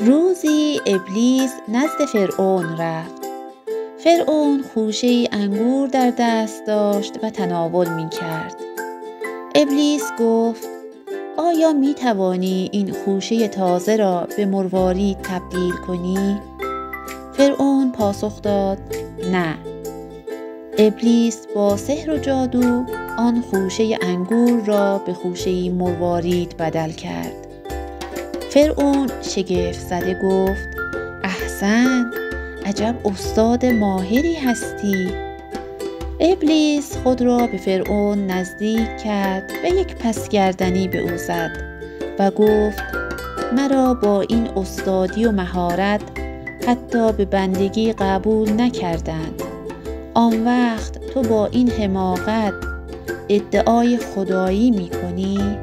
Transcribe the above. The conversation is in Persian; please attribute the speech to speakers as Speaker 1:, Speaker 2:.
Speaker 1: روزی ابلیس نزد فرعون رفت. فرعون خوشه انگور در دست داشت و تناول می کرد. ابلیس گفت: آیا می توانی این خوشه تازه را به مروارید تبدیل کنی؟ فرعون پاسخ داد: نه. ابلیس با سحر و جادو آن خوشه انگور را به خوشه مروارید بدل کرد. فرعون شگفت زده گفت: احسنت، عجب استاد ماهری هستی. ابلیس خود را به فرعون نزدیک کرد و یک پسگردنی به او زد و گفت: مرا با این استادی و مهارت حتی به بندگی قبول نکردند. آن وقت تو با این حماقت ادعای خدایی می کنی؟